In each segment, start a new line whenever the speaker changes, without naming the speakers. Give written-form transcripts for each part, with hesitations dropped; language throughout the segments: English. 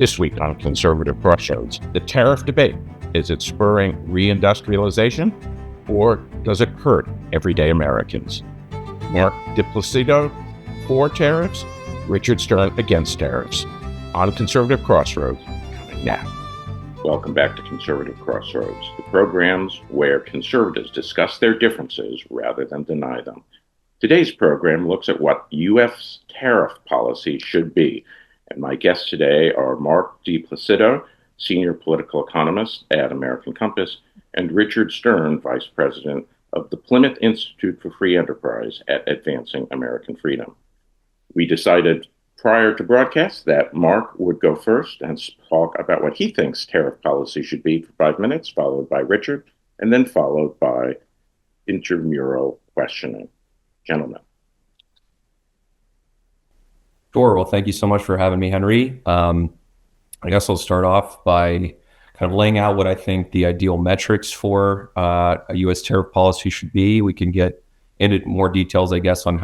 This week on Conservative Crossroads, the tariff debate. Is it spurring re-industrialization, or does it hurt everyday Americans? Mark DiPlacido for tariffs, Richard Stern against tariffs. On Conservative Crossroads, coming now. Welcome back to Conservative Crossroads, the programs where conservatives discuss their differences rather than deny them. Today's program looks at what U.S. tariff policy should be. And my guests today are Mark DiPlacido, Senior Political Economist at American Compass, and Richard Stern, Vice President of the Plymouth Institute for Free Enterprise at Advancing American Freedom. We decided prior to broadcast that Mark would go first and talk about what he thinks tariff policy should be for 5 minutes, followed by Richard, and then followed by intramural questioning. Gentlemen.
Sure. Well, thank you so much for having me, Henry. I guess I'll start off by kind of laying out what I think the ideal metrics for a U.S. tariff policy should be. We can get into more details, I guess, on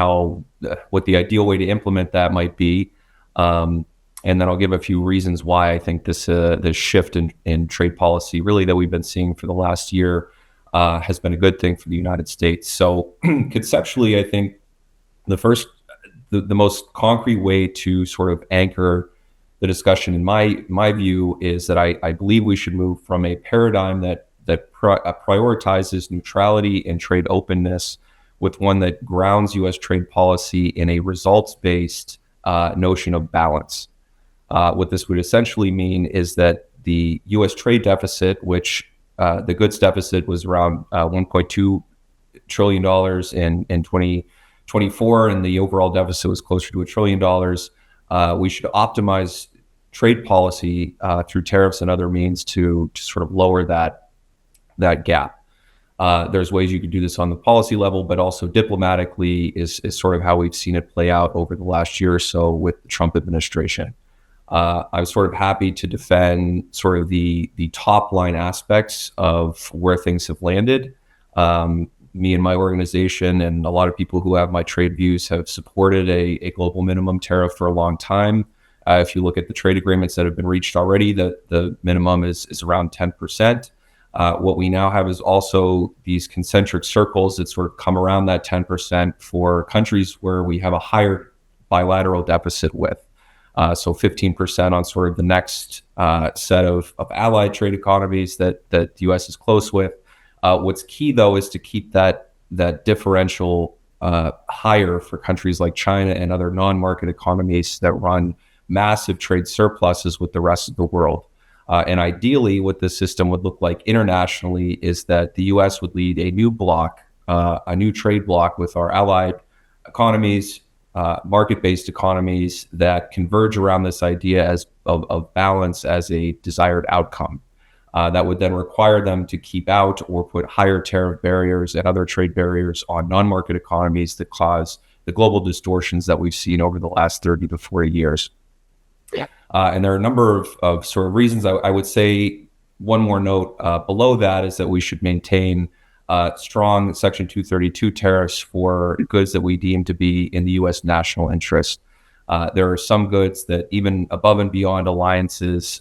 what the ideal way to implement that might be. And then I'll give a few reasons why I think this shift in trade policy, really that we've been seeing for the last year, has been a good thing for the United States. So conceptually, I think the most concrete way to sort of anchor the discussion, in my view, is that I believe we should move from a paradigm that prioritizes neutrality and trade openness with one that grounds U.S. trade policy in a results-based notion of balance. What this would essentially mean is that the U.S. trade deficit, which the goods deficit was around $1.2 trillion in 2024, and the overall deficit was closer to $1 trillion. We should optimize trade policy through tariffs and other means to sort of lower that gap. There's ways you could do this on the policy level, but also diplomatically is sort of how we've seen it play out over the last year or so with the Trump administration. I was sort of happy to defend sort of the top line aspects of where things have landed. Me and my organization and a lot of people who have my trade views have supported a global minimum tariff for a long time. If you look at the trade agreements that have been reached already, the minimum is around 10%. What we now have is also these concentric circles that sort of come around that 10% for countries where we have a higher bilateral deficit with. So 15% on sort of the next set of allied trade economies that the U.S. is close with. What's key, though, is to keep that differential higher for countries like China and other non-market economies that run massive trade surpluses with the rest of the world. And ideally, what this system would look like internationally is that the U.S. would lead a new bloc, a new trade bloc with our allied economies, market-based economies that converge around this idea of balance as a desired outcome. That would then require them to keep out or put higher tariff barriers and other trade barriers on non-market economies that cause the global distortions that we've seen over the last 30 to 40 years. Yeah. And there are a number of sort of reasons. I would say one more note below that is that we should maintain strong Section 232 tariffs for goods that we deem to be in the U.S. national interest. There are some goods that even above and beyond alliances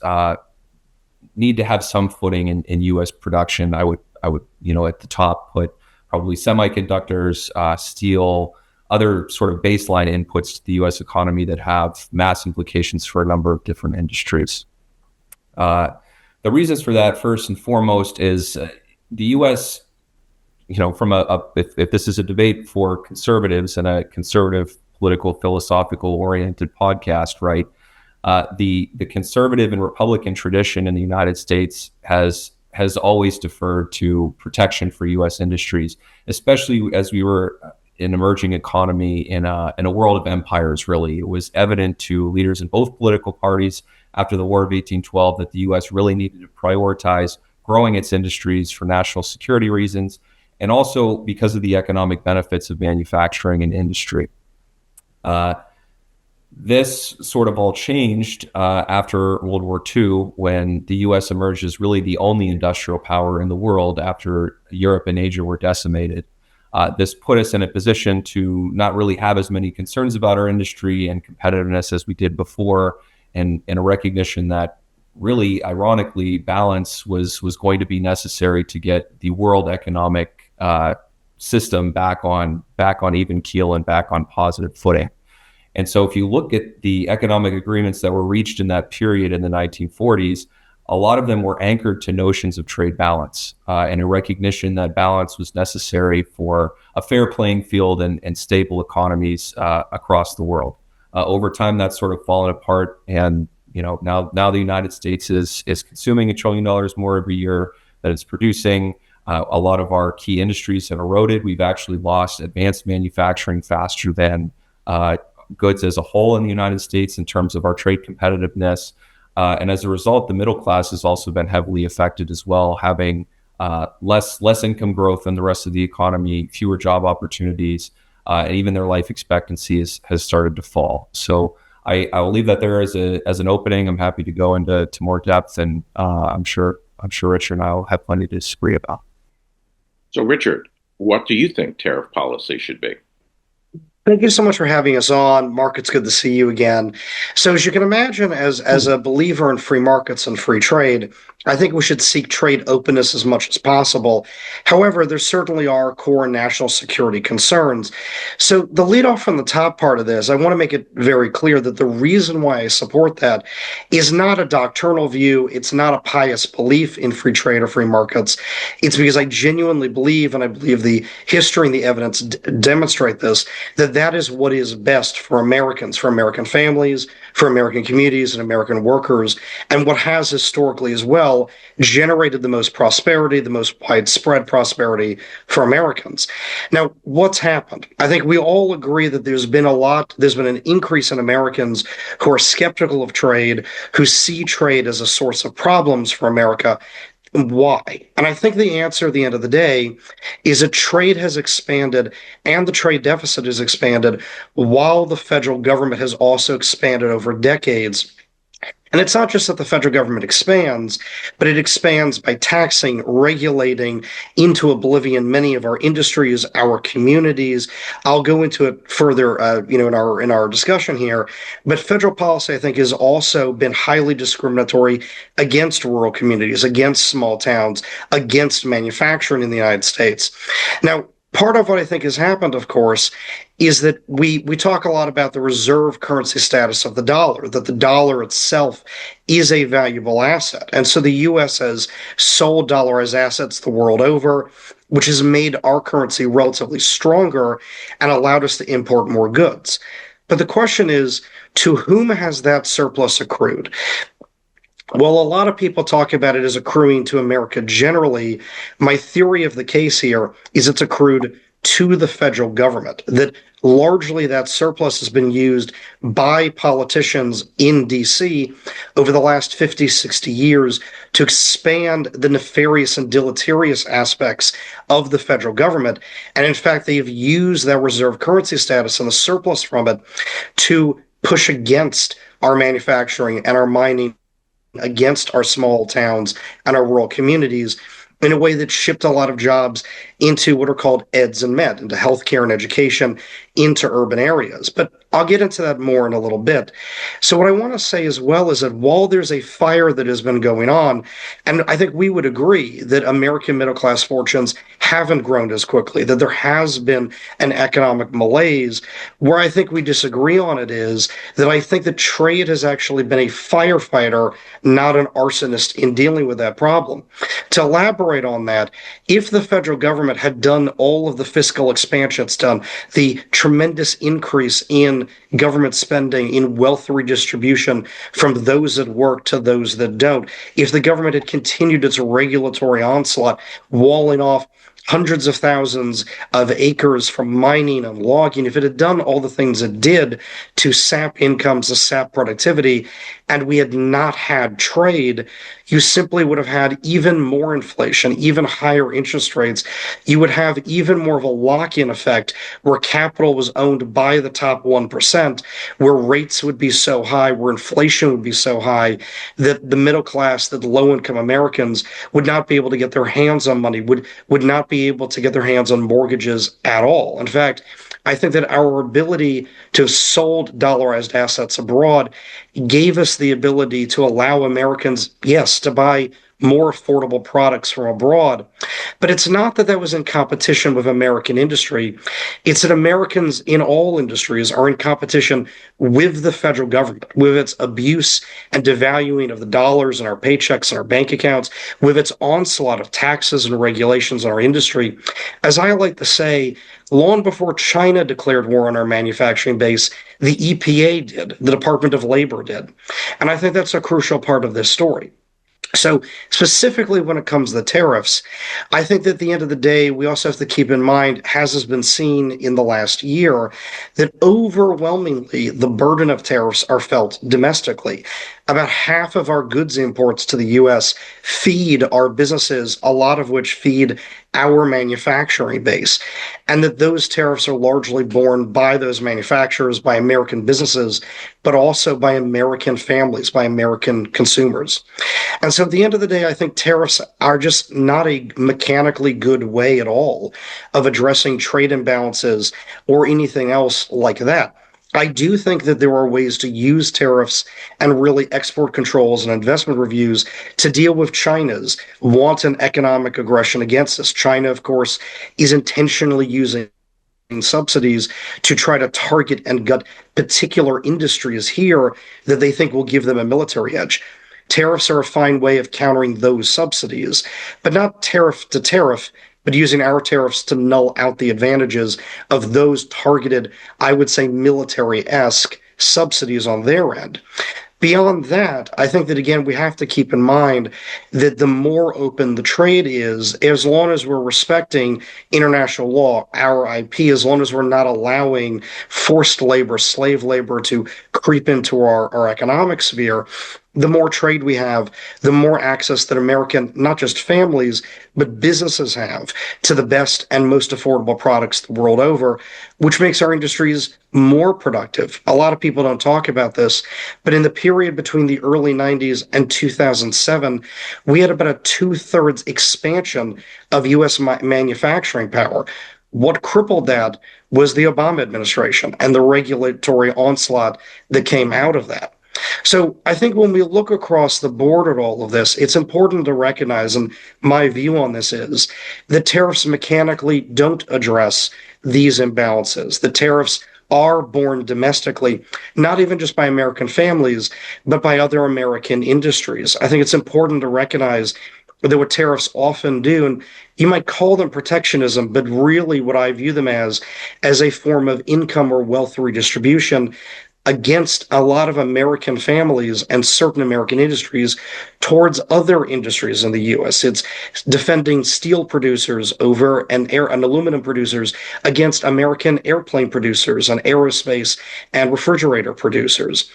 need to have some footing in U.S. production. I would, at the top put probably semiconductors, steel, other sort of baseline inputs to the U.S. economy that have mass implications for a number of different industries. The reasons for that, first and foremost, is the U.S. From if this is a debate for conservatives and a conservative political philosophical oriented podcast, right? The conservative and Republican tradition in the United States has always deferred to protection for U.S. industries, especially as we were an emerging economy in a world of empires. Really, it was evident to leaders in both political parties after the War of 1812 that the U.S. really needed to prioritize growing its industries for national security reasons, and also because of the economic benefits of manufacturing and industry. This sort of all changed after World War II, when the U.S. emerged as really the only industrial power in the world after Europe and Asia were decimated. This put us in a position to not really have as many concerns about our industry and competitiveness as we did before, and a recognition that really, ironically, balance was going to be necessary to get the world economic system back on even keel and back on positive footing. And so if you look at the economic agreements that were reached in that period in the 1940s, a lot of them were anchored to notions of trade balance and a recognition that balance was necessary for a fair playing field and stable economies across the world. Over time, that's sort of fallen apart, and now the United States is consuming $1 trillion more every year that it's producing. A lot of our key industries have eroded. We've actually lost advanced manufacturing faster than goods as a whole in the United States in terms of our trade competitiveness. And as a result, the middle class has also been heavily affected as well, having less income growth than the rest of the economy, fewer job opportunities, and even their life expectancy has started to fall. So I will leave that there as an opening. I'm happy to go into more depth, and I'm sure Richard and I will have plenty to disagree about.
So, Richard, what do you think tariff policy should be?
Thank you so much for having us on. Mark, it's good to see you again. So as you can imagine, as a believer in free markets and free trade, I think we should seek trade openness as much as possible. However, there certainly are core national security concerns. So the lead off from the top part of this, I want to make it very clear that the reason why I support that is not a doctrinal view. It's not a pious belief in free trade or free markets. It's because I genuinely believe, and I believe the history and the evidence demonstrate this, that is what is best for Americans, for American families, for American communities and American workers, and what has historically as well generated the most prosperity, the most widespread prosperity for Americans. Now, what's happened? I think we all agree that there's been an increase in Americans who are skeptical of trade, who see trade as a source of problems for America. Why? And I think the answer at the end of the day is that trade has expanded and the trade deficit has expanded while the federal government has also expanded over decades. And it's not just that the federal government expands, but it expands by taxing, regulating into oblivion many of our industries, our communities. I'll go into it further, in our discussion here. But federal policy, I think, has also been highly discriminatory against rural communities, against small towns, against manufacturing in the United States. Now, part of what I think has happened, of course, is that we talk a lot about the reserve currency status of the dollar, that the dollar itself is a valuable asset. And so the U.S. has sold dollarized assets the world over, which has made our currency relatively stronger and allowed us to import more goods. But the question is, to whom has that surplus accrued? Well, a lot of people talk about it as accruing to America generally. My theory of the case here is it's accrued to the federal government, that largely that surplus has been used by politicians in D.C. over the last 50, 60 years to expand the nefarious and deleterious aspects of the federal government. And in fact, they have used that reserve currency status and the surplus from it to push against our manufacturing and our mining, against our small towns and our rural communities, in a way that shipped a lot of jobs into what are called eds and med, into healthcare and education, into urban areas. But I'll get into that more in a little bit. So what I want to say as well is that while there's a fire that has been going on, and I think we would agree that American middle-class fortunes haven't grown as quickly, that there has been an economic malaise, where I think we disagree on it is that I think that trade has actually been a firefighter, not an arsonist, in dealing with that problem. To elaborate on that, if the federal government had done all of the fiscal expansion it's done, the tremendous increase in government spending, in wealth redistribution from those that work to those that don't, if the government had continued its regulatory onslaught, walling off hundreds of thousands of acres from mining and logging, if it had done all the things it did to sap incomes, to sap productivity, and we had not had trade, you simply would have had even more inflation, even higher interest rates. You would have even more of a lock-in effect where capital was owned by the top 1%, where rates would be so high, where inflation would be so high that the middle class, that low-income Americans would not be able to get their hands on money, would not be able to get their hands on mortgages at all. In fact, I think that our ability to have sold dollarized assets abroad gave us the ability to allow Americans, yes, to buy more affordable products from abroad. But it's not that that was in competition with American industry. It's that Americans in all industries are in competition with the federal government, with its abuse and devaluing of the dollars and our paychecks and our bank accounts, with its onslaught of taxes and regulations on our industry. As I like to say, long before China declared war on our manufacturing base, the EPA did, the Department of Labor did. And I think that's a crucial part of this story. So, specifically when it comes to the tariffs, I think that at the end of the day, we also have to keep in mind, as has been seen in the last year, that overwhelmingly the burden of tariffs are felt domestically. About half of our goods imports to the US feed our businesses, a lot of which feed our manufacturing base, and that those tariffs are largely borne by those manufacturers, by American businesses, but also by American families, by American consumers. And so at the end of the day, I think tariffs are just not a mechanically good way at all of addressing trade imbalances or anything else like that. I do think that there are ways to use tariffs and really export controls and investment reviews to deal with China's wanton economic aggression against us. China, of course, is intentionally using subsidies to try to target and gut particular industries here that they think will give them a military edge. Tariffs are a fine way of countering those subsidies, but not tariff to tariff, but using our tariffs to null out the advantages of those targeted, I would say, military-esque subsidies on their end. Beyond that, I think that, again, we have to keep in mind that the more open the trade is, as long as we're respecting international law, our IP, as long as we're not allowing forced labor, slave labor to creep into our economic sphere, the more trade we have, the more access that American, not just families, but businesses have to the best and most affordable products the world over, which makes our industries more productive. A lot of people don't talk about this, but in the period between the early 90s and 2007, we had about a two-thirds expansion of U.S. manufacturing power. What crippled that was the Obama administration and the regulatory onslaught that came out of that. So I think when we look across the board at all of this, it's important to recognize, and my view on this is, that tariffs mechanically don't address these imbalances. The tariffs are borne domestically, not even just by American families, but by other American industries. I think it's important to recognize that what tariffs often do, and you might call them protectionism, but really what I view them as a form of income or wealth redistribution against a lot of American families and certain American industries towards other industries in the U.S. It's defending steel producers over and aluminum producers against American airplane producers and aerospace and refrigerator producers.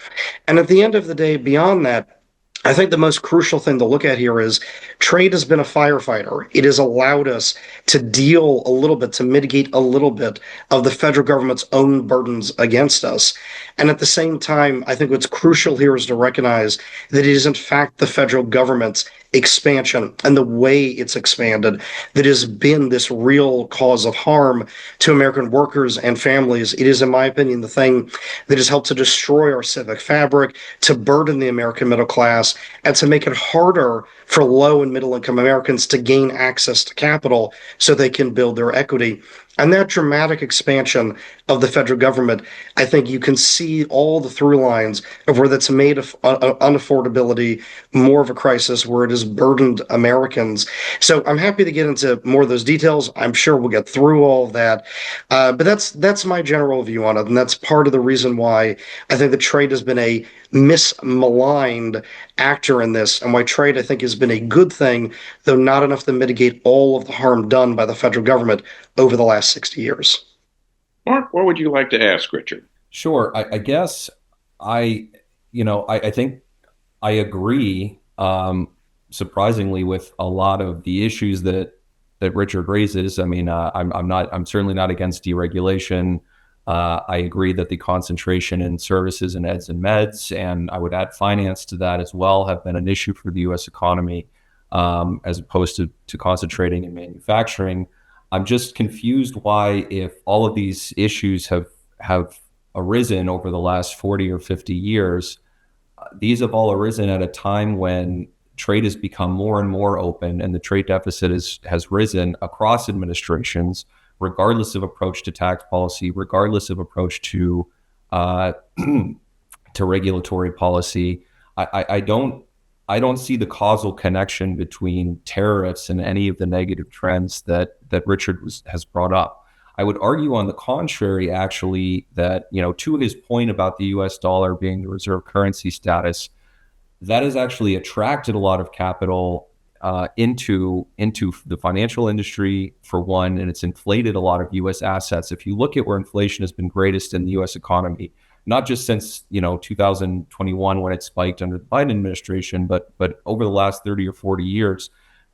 And at the end of the day, beyond that, I think the most crucial thing to look at here is trade has been a firefighter. It has allowed us to deal a little bit, to mitigate a little bit of the federal government's own burdens against us. And at the same time, I think what's crucial here is to recognize that it is in fact the federal government's expansion and the way it's expanded that has been this real cause of harm to American workers and families. It is, in my opinion, the thing that has helped to destroy our civic fabric, to burden the American middle class, and to make it harder for low and middle income Americans to gain access to capital so they can build their equity. And that dramatic expansion of the federal government, I think you can see all the through lines of where that's made unaffordability more of a crisis, where it has burdened Americans. So I'm happy to get into more of those details. I'm sure we'll get through all of that. But that's my general view on it. And that's part of the reason why I think the trade has been a maligned actor in this, and why trade, I think, has been a good thing, though not enough to mitigate all of the harm done by the federal government over the last 60 years.
Mark, what would you like to ask Richard?
Sure. I guess I think I agree, surprisingly, with a lot of the issues that Richard raises. I mean, I'm certainly not against deregulation. I agree that the concentration in services and eds and meds, and I would add finance to that as well, have been an issue for the U.S. economy, as opposed to concentrating in manufacturing. I'm just confused why, if all of these issues have arisen over the last 40 or 50 years, these have all arisen at a time when trade has become more and more open, and the trade deficit has risen across administrations, regardless of approach to tax policy, regardless of approach to to regulatory policy. I don't see the causal connection between tariffs and any of the negative trends that Richard has brought up. I would argue on the contrary, actually, that, to his point about the US dollar being the reserve currency status, that has actually attracted a lot of capital into the financial industry, for one, and it's inflated a lot of US assets. If you look at where inflation has been greatest in the US economy, not just since 2021 when it spiked under the Biden administration, but over the last 30 or 40 years,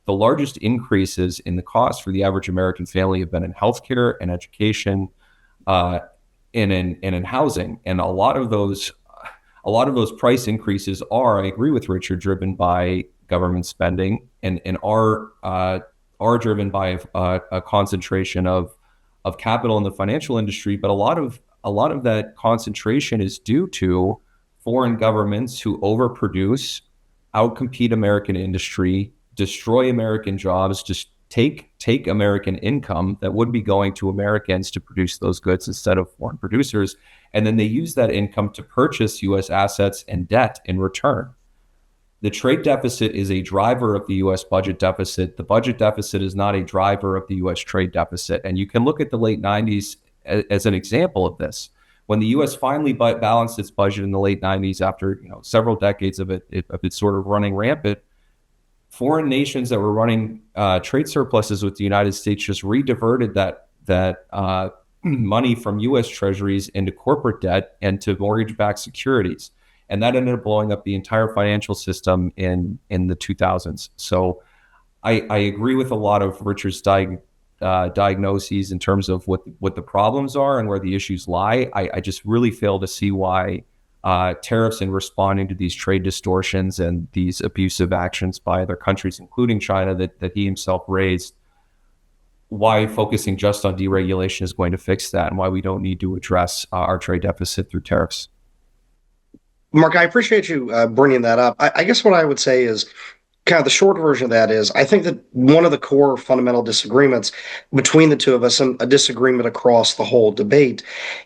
the largest increases in the cost for the average American family have been in healthcare and education, and in housing. And a lot of those price increases are, I agree with Richard, driven by government spending, and are driven by a concentration of capital in the financial industry. But a lot of that concentration is due to foreign governments who overproduce, outcompete American industry, destroy American jobs, just take American income that would be going to Americans to produce those goods instead of foreign producers, and then they use that income to purchase U.S. assets and debt in return. The trade deficit is a driver of the U.S. budget deficit. The budget deficit is not a driver of the U.S. trade deficit. And you can look at the late 90s as an example of this. When the U.S. finally balanced its budget in the late 90s, after several decades of it sort of running rampant, foreign nations that were running trade surpluses with the United States just re-diverted that money from U.S. treasuries into corporate debt and to mortgage-backed securities. And that ended up blowing up the entire financial system in the 2000s. So I agree with a lot of Richard's diagnoses in terms of what the problems are and where the issues lie. I just really fail to see why tariffs in responding to these trade distortions and these abusive actions by other countries, including China, that he himself raised, why focusing just on deregulation is going to fix that, and why we don't need to address our trade deficit through tariffs.
Mark, I appreciate you bringing that up. I guess what I would say is, kind of the short version of that is, I think that one of the core fundamental disagreements between the two of us, and a disagreement across the whole debate,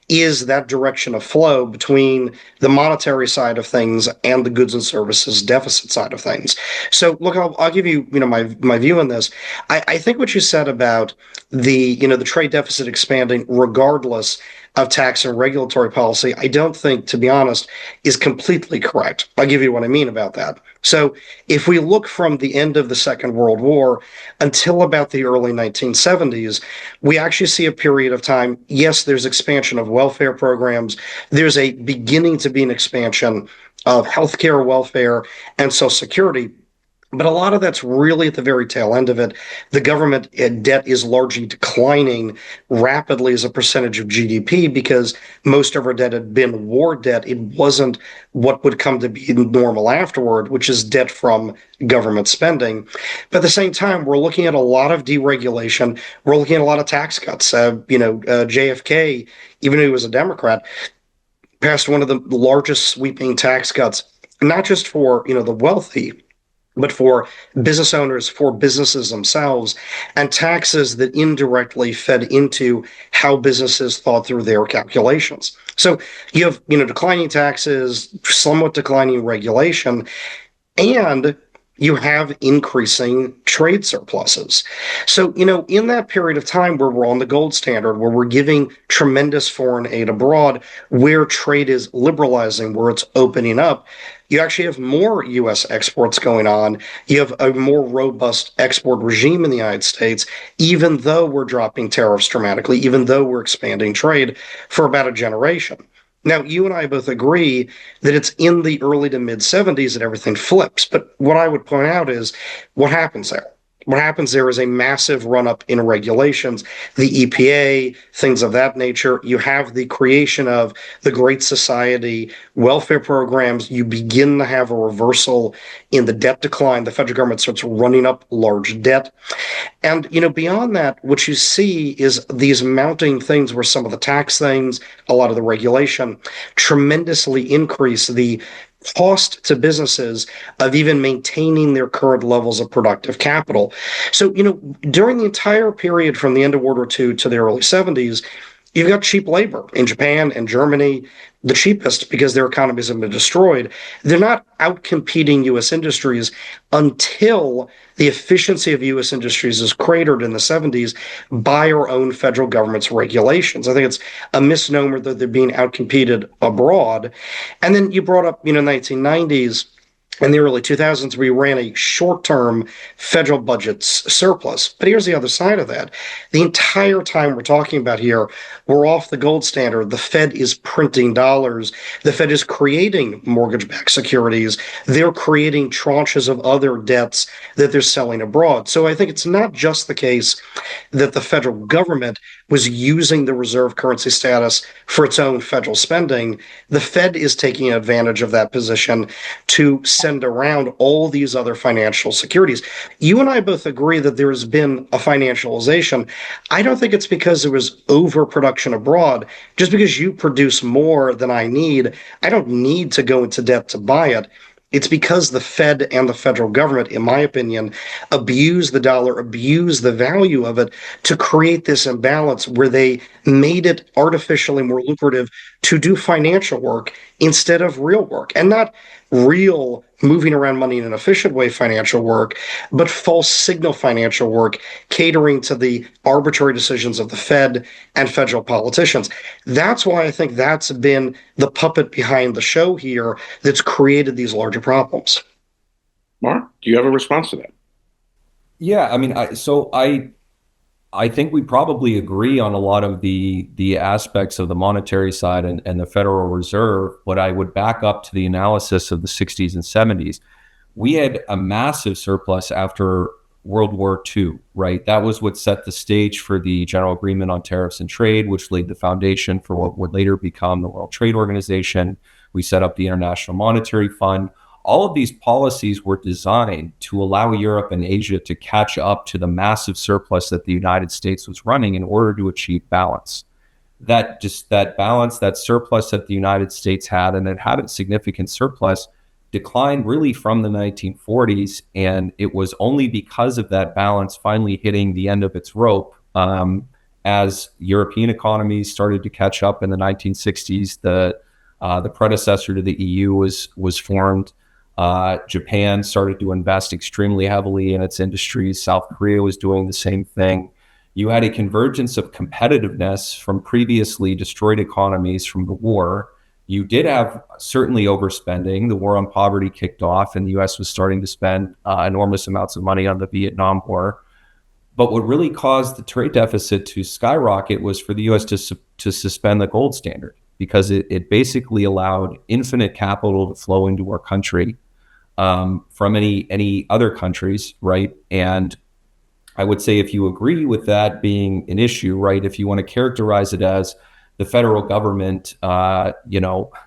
is that direction of flow between the monetary side of things and the goods and services deficit side of things. So look, I'll give you, my view on this. I think what you said about the trade deficit expanding regardless of tax and regulatory policy, I don't think, to be honest, is completely correct. I'll give you what I mean about that. So if we look from the end of the Second World War until about the early 1970s, we actually see a period of time. Yes, there's expansion of welfare programs. There's a beginning to be an expansion of healthcare, welfare, and Social Security. But a lot of that's really at the very tail end of it. The government debt is largely declining rapidly as a percentage of GDP because most of our debt had been war debt. It wasn't what would come to be normal afterward, which is debt from government spending. But at the same time, we're looking at a lot of deregulation. We're looking at a lot of tax cuts. JFK, even though he was a Democrat, passed one of the largest sweeping tax cuts, not just for the wealthy, but for business owners, for businesses themselves, and taxes that indirectly fed into how businesses thought through their calculations. So you have, declining taxes, somewhat declining regulation, and you have increasing trade surpluses. So, in that period of time where we're on the gold standard, where we're giving tremendous foreign aid abroad, where trade is liberalizing, where it's opening up, you actually have more U.S. exports going on. You have a more robust export regime in the United States, even though we're dropping tariffs dramatically, even though we're expanding trade for about a generation. Now, you and I both agree that it's in the early to mid 70s that everything flips. But what I would point out is what happens there. What happens there is a massive run-up in regulations, the EPA, things of that nature. You have the creation of the Great Society welfare programs. You begin to have a reversal in the debt decline. The federal government starts running up large debt. And, beyond that, what you see is these mounting things where some of the tax things, a lot of the regulation, tremendously increase the cost to businesses of even maintaining their current levels of productive capital. So, during the entire period from the end of World War II to the early 70s, you've got cheap labor in Japan and Germany, the cheapest because their economies have been destroyed. They're not outcompeting U.S. industries until the efficiency of U.S. industries is cratered in the 70s by our own federal government's regulations. I think it's a misnomer that they're being outcompeted abroad. And then you brought up, 1990s. In the early 2000s, we ran a short-term federal budget surplus. But here's the other side of that. The entire time we're talking about here, we're off the gold standard. The Fed is printing dollars. The Fed is creating mortgage-backed securities. They're creating tranches of other debts that they're selling abroad. So I think it's not just the case that the federal government was using the reserve currency status for its own federal spending. The Fed is taking advantage of that position to send around all these other financial securities. You and I both agree that there has been a financialization. I don't think it's because there was overproduction abroad. Just because you produce more than I need, I don't need to go into debt to buy it. It's because the Fed and the federal government, in my opinion, abuse the dollar, abuse the value of it to create this imbalance where they made it artificially more lucrative to do financial work instead of real work. And not real moving around money in an efficient way financial work, but false signal financial work, catering to the arbitrary decisions of the Fed and federal politicians. That's why I think that's been the puppet behind the show here that's created these larger problems.
Mark, do you have a response to that?
Yeah, I mean, I think we probably agree on a lot of the aspects of the monetary side and the Federal Reserve, but I would back up to the analysis of the 60s and 70s. We had a massive surplus after World War II, right? That was what set the stage for the General Agreement on Tariffs and Trade, which laid the foundation for what would later become the World Trade Organization. We set up the International Monetary Fund. All of these policies were designed to allow Europe and Asia to catch up to the massive surplus that the United States was running in order to achieve balance. That balance, that surplus that the United States had, and it had a significant surplus, declined really from the 1940s. And it was only because of that balance finally hitting the end of its rope as European economies started to catch up in the 1960s. The predecessor to the EU was formed. Japan started to invest extremely heavily in its industries. South Korea was doing the same thing. You had a convergence of competitiveness from previously destroyed economies from the war. You did have certainly overspending. The war on poverty kicked off, and the U.S. was starting to spend enormous amounts of money on the Vietnam War. But what really caused the trade deficit to skyrocket was for the U.S. to suspend the gold standard, because it basically allowed infinite capital to flow into our country from any other countries, right? And I would say, if you agree with that being an issue, right, if you want to characterize it as the federal government, weaponizing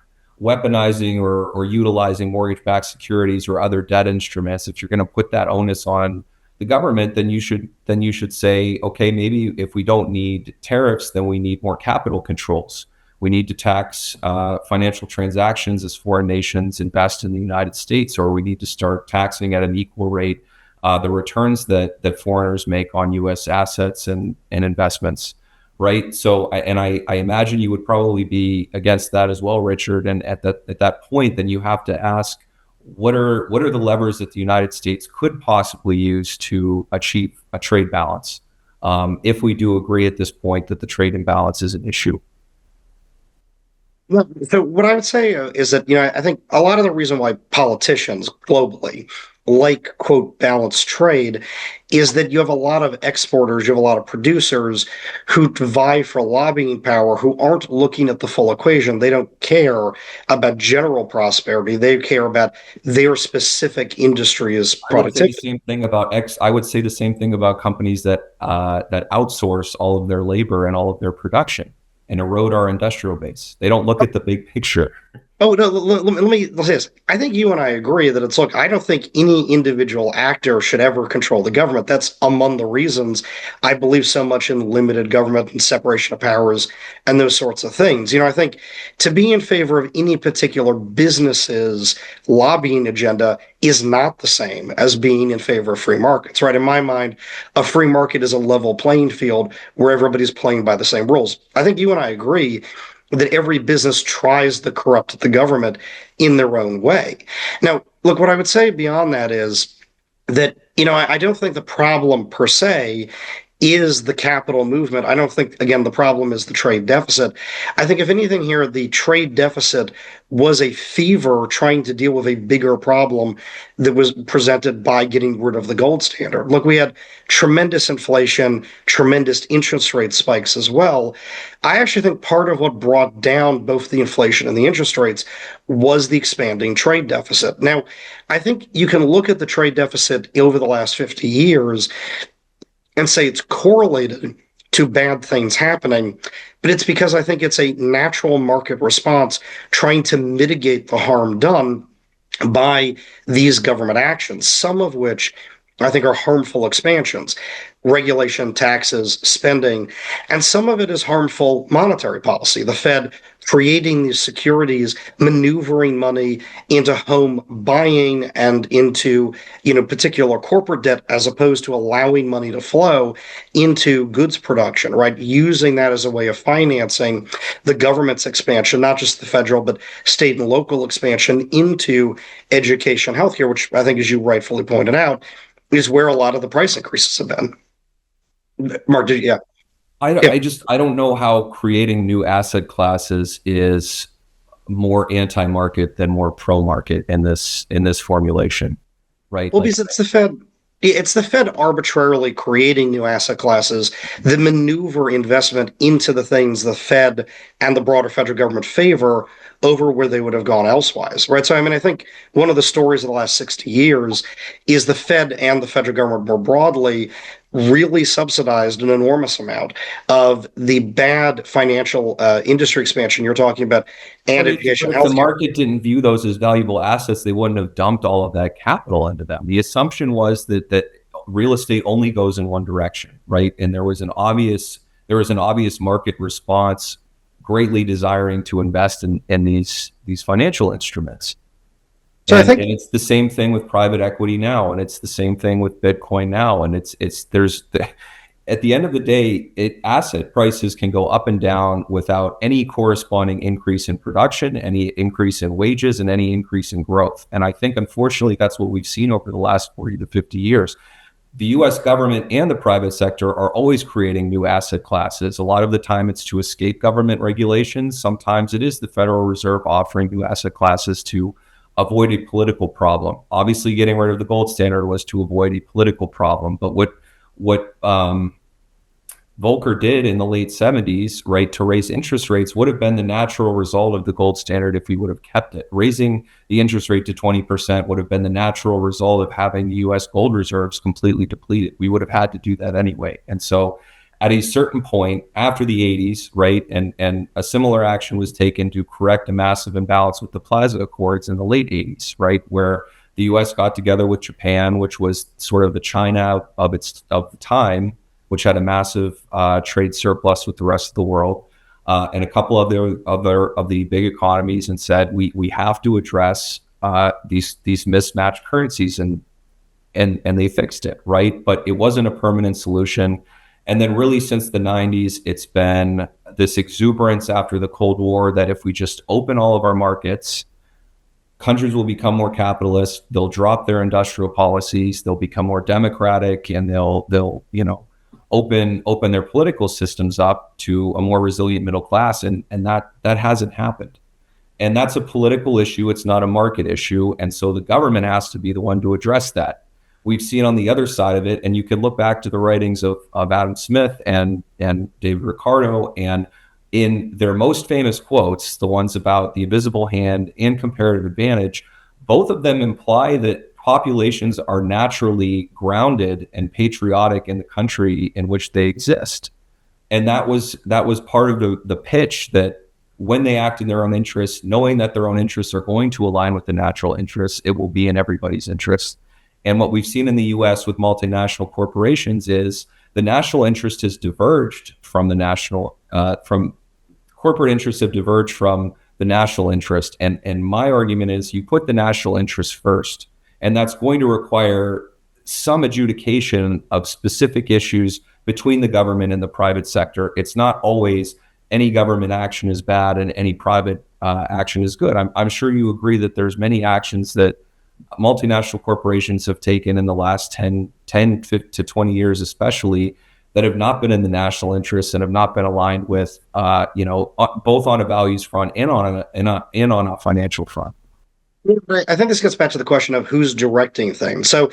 or utilizing mortgage-backed securities or other debt instruments, if you're going to put that onus on the government, then you should say, okay, maybe if we don't need tariffs, then we need more capital controls. We need to tax financial transactions as foreign nations invest in the United States, or we need to start taxing at an equal rate the returns that foreigners make on U.S. assets and investments, right? So, I imagine you would probably be against that as well, Richard. And at that point, then you have to ask, what are the levers that the United States could possibly use to achieve a trade balance, if we do agree at this point that the trade imbalance is an issue?
Well, so what I would say is that, I think a lot of the reason why politicians globally like, quote, balanced trade is that you have a lot of exporters, you have a lot of producers who vie for lobbying power, who aren't looking at the full equation. They don't care about general prosperity. They care about their specific industry's productivity.
I would say the same thing about companies that outsource all of their labor and all of their production and erode our industrial base. They don't look at the big picture.
Oh no, let's say this. I think you and I agree that it's look, I don't think any individual actor should ever control the government. That's among the reasons I believe so much in limited government and separation of powers and those sorts of things. I think to be in favor of any particular business's lobbying agenda is not the same as being in favor of free markets, right? In my mind, a free market is a level playing field where everybody's playing by the same rules. I think you and I agree that every business tries to corrupt the government in their own way. Now, look, what I would say beyond that is that, I don't think the problem per se is the capital movement. I don't think, again, the problem is the trade deficit. I think, if anything, here, the trade deficit was a fever trying to deal with a bigger problem that was presented by getting rid of the gold standard. Look, we had tremendous inflation, tremendous interest rate spikes as well. I actually think part of what brought down both the inflation and the interest rates was the expanding trade deficit. Now, I think you can look at the trade deficit over the last 50 years and say it's correlated to bad things happening, but it's because I think it's a natural market response trying to mitigate the harm done by these government actions, some of which I think are harmful expansions, regulation, taxes, spending, and some of it is harmful monetary policy. The Fed creating these securities, maneuvering money into home buying and into, particular corporate debt, as opposed to allowing money to flow into goods production, right? Using that as a way of financing the government's expansion, not just the federal, but state and local expansion into education, healthcare, which I think, as you rightfully pointed out, is where a lot of the price increases have been. Mark, yeah.
I don't know how creating new asset classes is more anti-market than more pro-market in this formulation, right?
Well, because it's the Fed. It's the Fed arbitrarily creating new asset classes that maneuver investment into the things the Fed and the broader federal government favor over where they would have gone elsewise, right? So, I think one of the stories of the last 60 years is the Fed and the federal government more broadly really subsidized an enormous amount of the bad financial industry expansion you're talking about, and education,
if
healthcare.
the market didn't view those as valuable assets, they wouldn't have dumped all of that capital into them. The assumption was that real estate only goes in one direction, right? And there was an obvious market response, greatly desiring to invest in these financial instruments. So and it's the same thing with private equity now, and it's the same thing with Bitcoin now. And at the end of the day, asset prices can go up and down without any corresponding increase in production, any increase in wages, and any increase in growth. And I think, unfortunately, that's what we've seen over the last 40 to 50 years. The U.S. government and the private sector are always creating new asset classes. A lot of the time it's to escape government regulations. Sometimes it is the Federal Reserve offering new asset classes to avoid a political problem. Obviously, getting rid of the gold standard was to avoid a political problem. But what Volcker did in the late 70s, right, to raise interest rates would have been the natural result of the gold standard if we would have kept it. Raising the interest rate to 20% would have been the natural result of having the U.S. gold reserves completely depleted. We would have had to do that anyway. And so at a certain point after the 80s, right, and a similar action was taken to correct a massive imbalance with the Plaza Accords in the late 80s, right, where the U.S. got together with Japan, which was sort of the China of the time, which had a massive trade surplus with the rest of the world, and a couple of the big economies, and said we have to address these mismatched currencies, and they fixed it, right? But it wasn't a permanent solution. And then really since the 90s, it's been this exuberance after the Cold War that if we just open all of our markets, countries will become more capitalist, they'll drop their industrial policies, they'll become more democratic, and they'll open their political systems up to a more resilient middle class, and that hasn't happened. And that's a political issue, it's not a market issue, and so the government has to be the one to address that. We've seen on the other side of it, and you can look back to the writings of Adam Smith and David Ricardo, and in their most famous quotes, the ones about the invisible hand and comparative advantage, both of them imply that populations are naturally grounded and patriotic in the country in which they exist. And that was part of the pitch that when they act in their own interests, knowing that their own interests are going to align with the natural interests, it will be in everybody's interest. And what we've seen in the US with multinational corporations is the national interest has diverged from from corporate interests have diverged from the national interest. And my argument is you put the national interest first, and that's going to require some adjudication of specific issues between the government and the private sector. It's not always any government action is bad and any private action is good. I'm sure you agree that there's many actions that multinational corporations have taken in the last 10 to 20 years, especially, that have not been in the national interest and have not been aligned with, both on a values front and on a financial front.
I think this gets back to the question of who's directing things. So,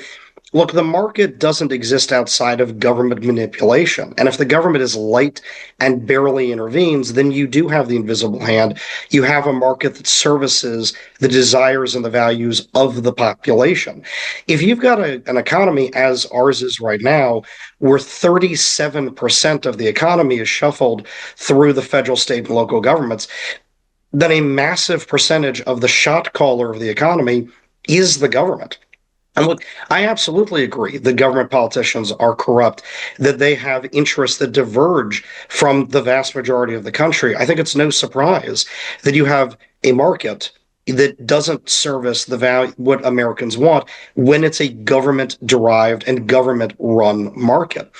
look, the market doesn't exist outside of government manipulation. And if the government is light and barely intervenes, then you do have the invisible hand. You have a market that services the desires and the values of the population. If you've got an economy as ours is right now, where 37% of the economy is shuffled through the federal, state, and local governments, then a massive percentage of the shot caller of the economy is the government. And look, I absolutely agree that government politicians are corrupt, that they have interests that diverge from the vast majority of the country. I think it's no surprise that you have a market that doesn't service the value what Americans want when it's a government derived and government run market.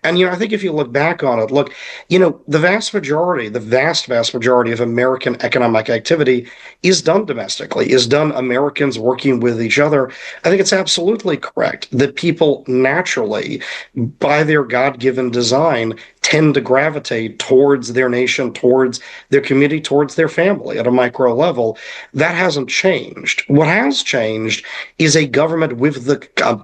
And I think if you look back on it, look, the vast majority of American economic activity is done domestically, is done Americans working with each other. I think it's absolutely correct that people naturally, by their God-given design, tend to gravitate towards their nation, towards their community, towards their family at a micro level. That hasn't changed. What has changed is a government with the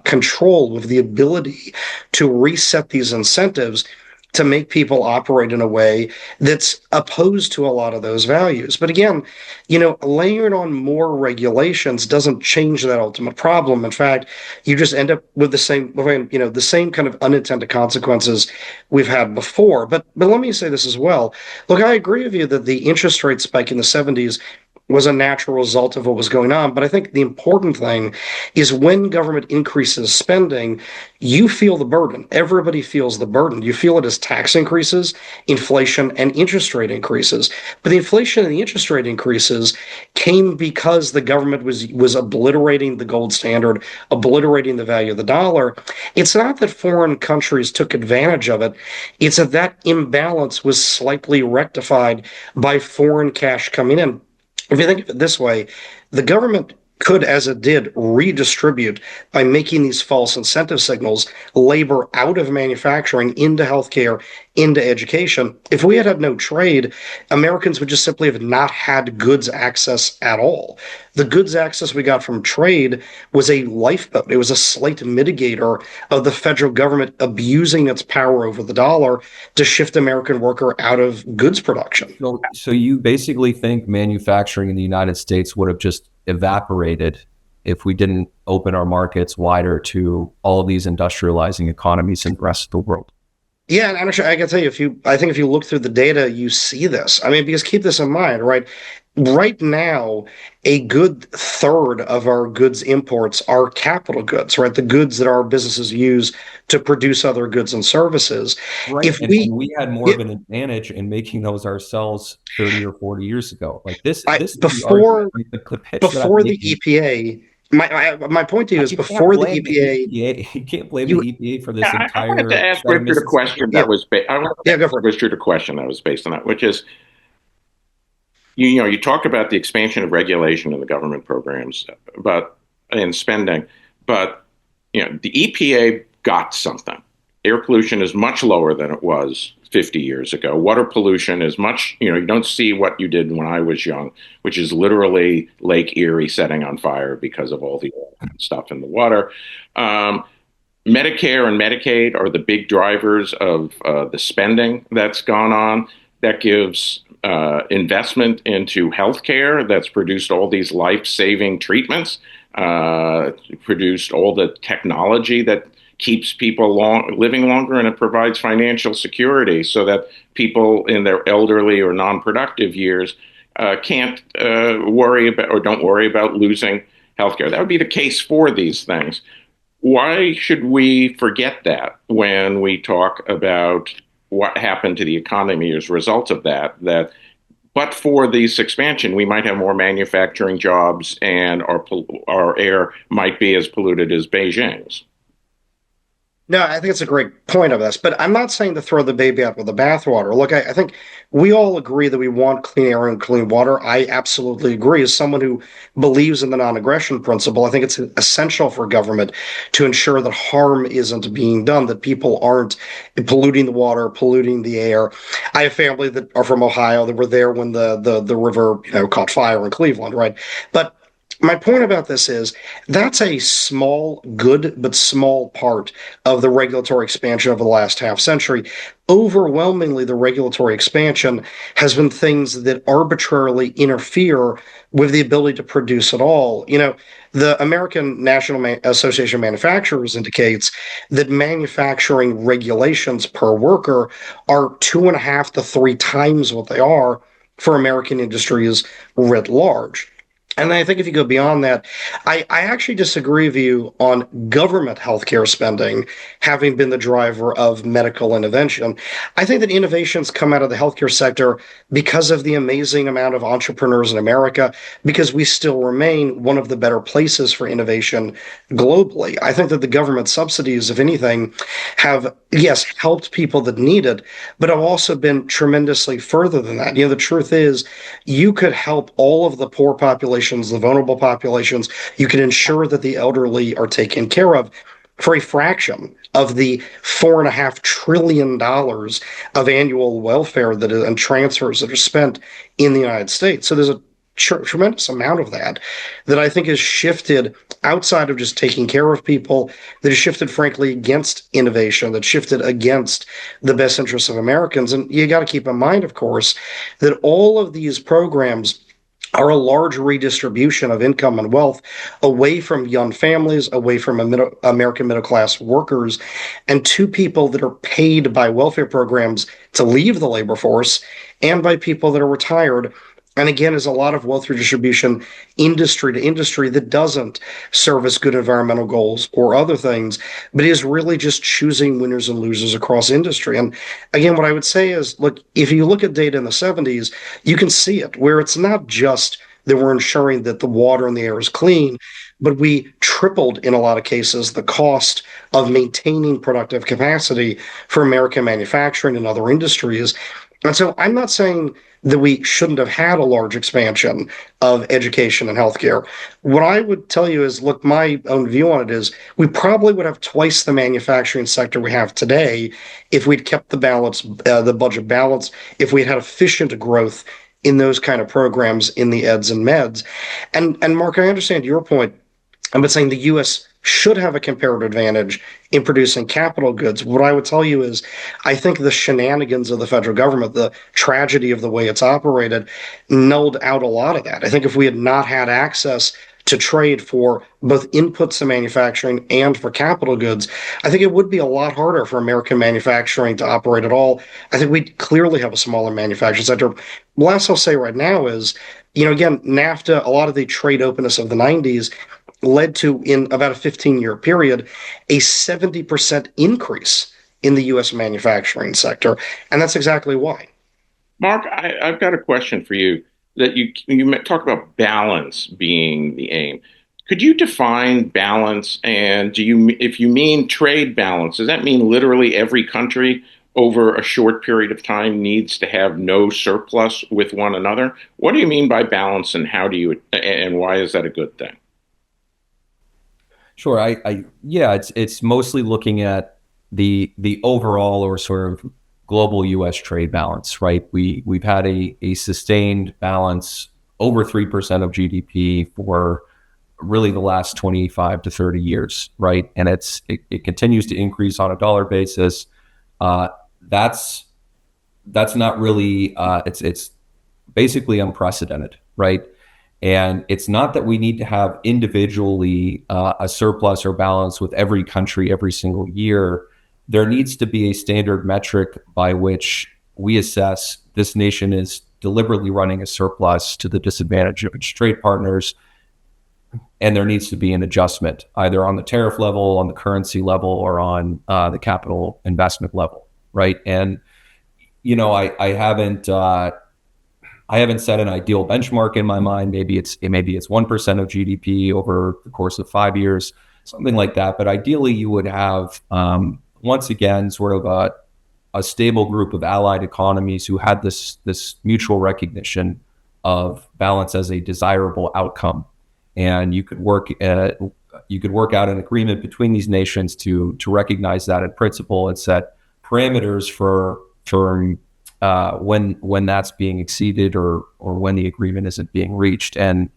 control, with the ability to reset these incentives to make people operate in a way that's opposed to a lot of those values. But again, layering on more regulations doesn't change that ultimate problem. In fact, you just end up with the same kind of unintended consequences we've had before. But let me say this as well. Look, I agree with you that the interest rate spike in the 70s was a natural result of what was going on. But I think the important thing is when government increases spending, you feel the burden. Everybody feels the burden. You feel it as tax increases, inflation, and interest rate increases. But the inflation and the interest rate increases came because the government was obliterating the gold standard, obliterating the value of the dollar. It's not that foreign countries took advantage of it. It's that imbalance was slightly rectified by foreign cash coming in. If you think of it this way, the government could, as it did, redistribute by making these false incentive signals, labor out of manufacturing into healthcare, into education. If we had had no trade, Americans would just simply have not had goods access at all. The goods access we got from trade was a lifeboat. It was a slight mitigator of the federal government abusing its power over the dollar to shift the American worker out of goods production.
So you basically think manufacturing in the United States would have just evaporated if we didn't open our markets wider to all of these industrializing economies in the rest of the world?
Yeah, and actually, I can tell you, I think if you look through the data, you see this. I mean, because keep this in mind, right? Right now, a good third of our goods imports are capital goods, right? The goods that our businesses use to produce other goods and services.
Right. And we had more of an advantage in making those ourselves 30 or 40 years ago. Like this
before the EPA. My point to you is before the EPA.
You can't blame the EPA for this entire.
I wanted to ask Richard a question that was based. I want to ask Richard a question that was based on that, which is, you talk about the expansion of regulation in the government programs, and spending, but the EPA got something. Air pollution is much lower than it was 50 years ago. Water pollution is much, you don't see what you did when I was young, which is literally Lake Erie setting on fire because of all the stuff in the water. Medicare and Medicaid are the big drivers of the spending that's gone on. That gives investment into healthcare that's produced all these life-saving treatments, produced all the technology that keeps people living longer, and it provides financial security so that people in their elderly or non-productive years can't worry about or don't worry about losing healthcare. That would be the case for these things. Why should we forget that when we talk about what happened to the economy as a result of that? But for this expansion, we might have more manufacturing jobs, and our air might be as polluted as Beijing's.
No, I think it's a great point of this, but I'm not saying to throw the baby out with the bathwater. Look, I think we all agree that we want clean air and clean water. I absolutely agree. As someone who believes in the non-aggression principle, I think it's essential for government to ensure that harm isn't being done, that people aren't polluting the water, polluting the air. I have family that are from Ohio that were there when the river, caught fire in Cleveland, right? But my point about this is that's a small, good, but small part of the regulatory expansion over the last half century. Overwhelmingly, the regulatory expansion has been things that arbitrarily interfere with the ability to produce at all. The American National Association of Manufacturers indicates that manufacturing regulations per worker are 2.5 to 3 times what they are for American industries writ large. And I think if you go beyond that, I actually disagree with you on government healthcare spending having been the driver of medical intervention. I think that innovations come out of the healthcare sector because of the amazing amount of entrepreneurs in America, because we still remain one of the better places for innovation globally. I think that the government subsidies, if anything, have, yes, helped people that need it, but have also been tremendously further than that. The truth is, you could help all of the poor populations, the vulnerable populations. You can ensure that the elderly are taken care of for a fraction of the $4.5 trillion of annual welfare and transfers that are spent in the United States. So there's a tremendous amount of that I think has shifted outside of just taking care of people, that has shifted, frankly, against innovation, that shifted against the best interests of Americans. And you got to keep in mind, of course, that all of these programs are a large redistribution of income and wealth away from young families, away from American middle class workers, and to people that are paid by welfare programs to leave the labor force, and by people that are retired. And again, is a lot of wealth redistribution industry to industry that doesn't service good environmental goals or other things, but is really just choosing winners and losers across industry. And again, what I would say is, look, if you look at data in the 70s, you can see it, where it's not just that we're ensuring that the water and the air is clean, but we tripled, in a lot of cases, the cost of maintaining productive capacity for American manufacturing and other industries. And so I'm not saying that we shouldn't have had a large expansion of education and healthcare. What I would tell you is, look, my own view on it is we probably would have twice the manufacturing sector we have today if we'd kept the budget balanced, if we'd had efficient growth in those kind of programs in the eds and meds. And Mark, I understand your point. I'm not saying the U.S. should have a comparative advantage in producing capital goods. What I would tell you is, I think the shenanigans of the federal government, the tragedy of the way it's operated, nulled out a lot of that. I think if we had not had access to trade for both inputs to manufacturing and for capital goods, I think it would be a lot harder for American manufacturing to operate at all. I think we'd clearly have a smaller manufacturing sector. Last I'll say right now is, again, NAFTA, a lot of the trade openness of the 90s led to, in about a 15-year period, a 70% increase in the U.S. manufacturing sector. And that's exactly why.
Mark, I've got a question for you. That you talk about balance being the aim. Could you define balance? And if you mean trade balance, does that mean literally every country over a short period of time needs to have no surplus with one another? What do you mean by balance, and and why is that a good thing?
Sure. Yeah, it's mostly looking at the overall, or sort of global U.S. trade balance, right? We've had a sustained balance over 3% of GDP for really the last 25 to 30 years, right? And it continues to increase on a dollar basis. That's not really it's basically unprecedented, right? And it's not that we need to have individually a surplus or balance with every country every single year. There needs to be a standard metric by which we assess this nation is deliberately running a surplus to the disadvantage of its trade partners. And there needs to be an adjustment either on the tariff level, on the currency level, or on the capital investment level, right? And I haven't set an ideal benchmark in my mind. Maybe it's 1% of GDP over the course of 5 years, something like that. But ideally, you would have once again sort of a stable group of allied economies who had this mutual recognition of balance as a desirable outcome, and you could work out an agreement between these nations to recognize that in principle and set parameters for when that's being exceeded or when the agreement isn't being reached. And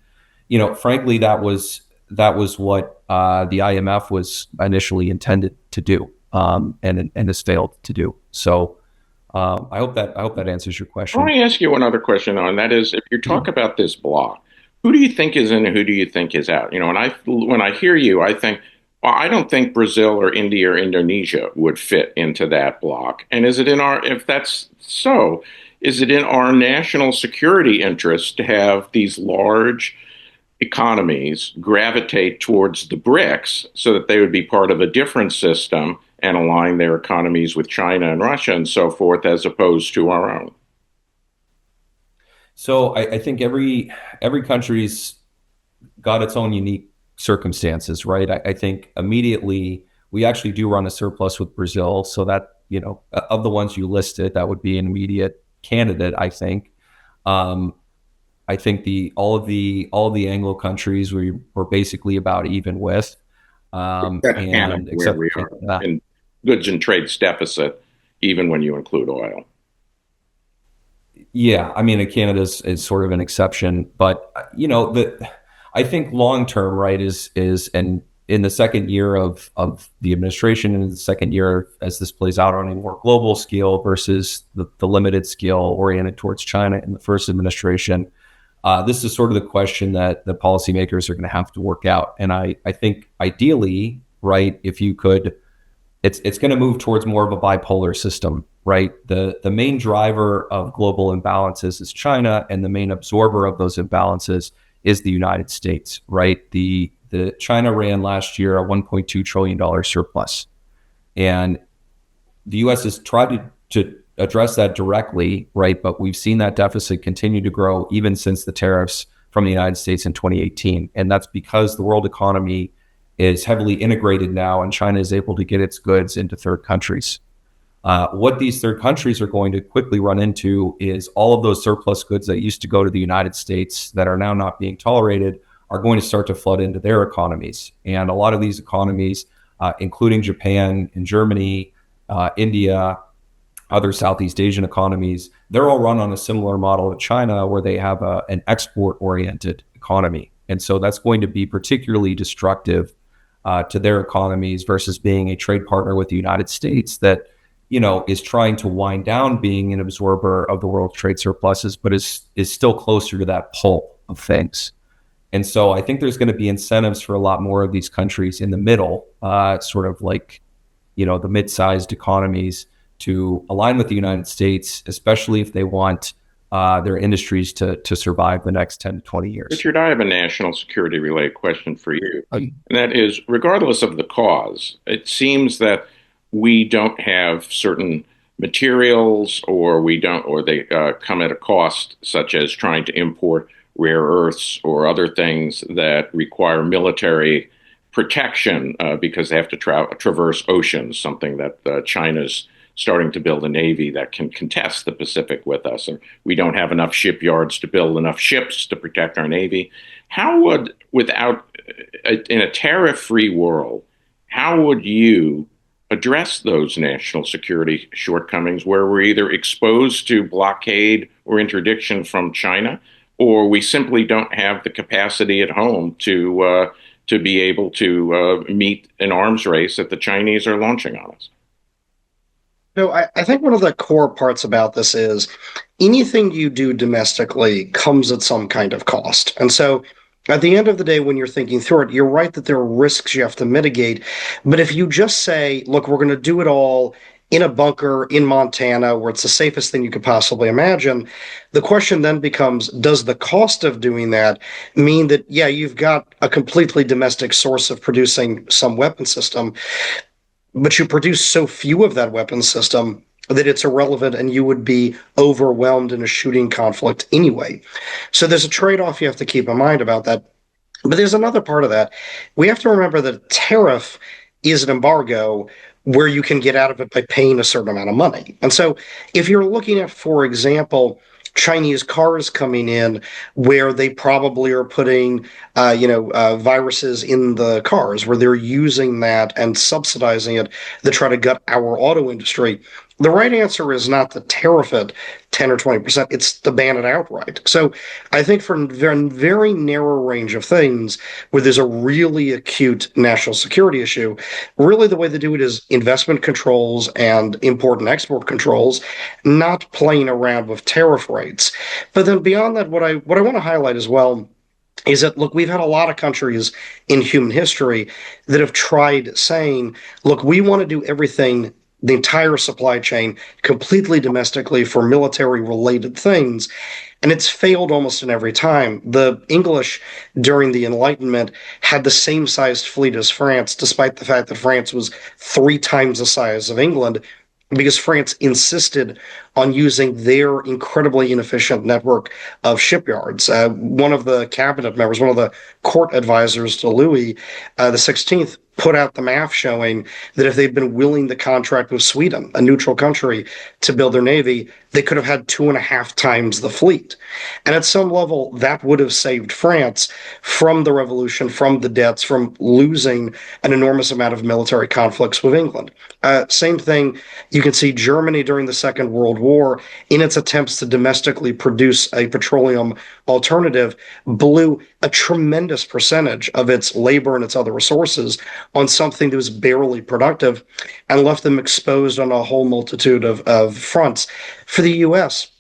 frankly, that was what the IMF was initially intended to do, and has failed to do. So I hope that answers your question.
Let me ask you one other question, though, and that is, if you talk about this bloc, who do you think is in and who do you think is out? When I hear you, I think, well, I don't think Brazil or India or Indonesia would fit into that bloc. And if that's so, is it in our national security interest to have these large economies gravitate towards the BRICS so that they would be part of a different system and align their economies with China and Russia and so forth, as opposed to our own?
So I think every country's got its own unique circumstances, right? I think immediately we actually do run a surplus with Brazil, so that of the ones you listed, that would be an immediate candidate. I think. I think all of the Anglo countries we're basically about even with,
and except where we are in goods and trades deficit, even when you include oil.
Yeah, I mean, Canada is sort of an exception, but I think long term, right, is and in the second year of the administration and in the second year as this plays out on a more global scale versus the limited scale oriented towards China in the first administration, this is sort of the question that the policymakers are going to have to work out. And I think ideally, right, if you could, it's going to move towards more of a bipolar system, right? The main driver of global imbalances is China, and the main absorber of those imbalances is the United States, right? The China ran last year a $1.2 trillion surplus, and the U.S. has tried to address that directly, right? But we've seen that deficit continue to grow even since the tariffs from the United States in 2018, and that's because the world economy is heavily integrated now, and China is able to get its goods into third countries. What these third countries are going to quickly run into is all of those surplus goods that used to go to the United States that are now not being tolerated are going to start to flood into their economies. And a lot of these economies, including Japan and Germany, India, other Southeast Asian economies, they're all run on a similar model to China, where they have an export-oriented economy. And so that's going to be particularly destructive to their economies versus being a trade partner with the United States that is trying to wind down being an absorber of the world's trade surpluses, but is still closer to that pull of things. And so I think there's going to be incentives for a lot more of these countries in the middle, sort of like, the mid-sized economies, to align with the United States, especially if they want their industries to survive the next 10 to 20 years.
Richard, I have a national security related question for you. And that is, regardless of the cause, it seems that we don't have certain materials, or they come at a cost, such as trying to import rare earths or other things that require military protection because they have to traverse oceans, something that China's starting to build a navy that can contest the Pacific with us. And we don't have enough shipyards to build enough ships to protect our navy. In a tariff-free world, how would you address those national security shortcomings where we're either exposed to blockade or interdiction from China, or we simply don't have the capacity at home to be able to meet an arms race that the Chinese are launching on us?
I think one of the core parts about this is anything you do domestically comes at some kind of cost. And so at the end of the day, when you're thinking through it, you're right that there are risks you have to mitigate. But if you just say, look, we're going to do it all in a bunker in Montana where it's the safest thing you could possibly imagine, the question then becomes, does the cost of doing that mean that, yeah, you've got a completely domestic source of producing some weapon system, but you produce so few of that weapon system that it's irrelevant and you would be overwhelmed in a shooting conflict anyway. So there's a trade-off you have to keep in mind about that. But there's another part of that. We have to remember that a tariff is an embargo where you can get out of it by paying a certain amount of money. And so if you're looking at, for example, Chinese cars coming in where they probably are putting, viruses in the cars, where they're using that and subsidizing it to try to gut our auto industry. The right answer is not to tariff it 10 or 20%, it's to ban it outright. So I think for a very, very narrow range of things where there's a really acute national security issue, really the way to do it is investment controls and import and export controls, not playing around with tariff rates. But then beyond that, what I want to highlight as well is that, look, we've had a lot of countries in human history that have tried saying, look, we want to do everything, the entire supply chain, completely domestically for military related things. And it's failed almost in every time. The English during the Enlightenment had the same sized fleet as France, despite the fact that France was 3 times the size of England, because France insisted on using their incredibly inefficient network of shipyards. One of the cabinet members, one of the court advisors to Louis the 16th, put out the math showing that if they'd been willing to contract with Sweden, a neutral country, to build their navy, they could have had 2.5 times the fleet. And at some level, that would have saved France from the revolution, from the debts, from losing an enormous amount of military conflicts with England. Same thing, you can see Germany during the Second World War, in its attempts to domestically produce a petroleum alternative, blew a tremendous percentage of its labor and its other resources on something that was barely productive and left them exposed on a whole multitude of fronts. For the U.S.,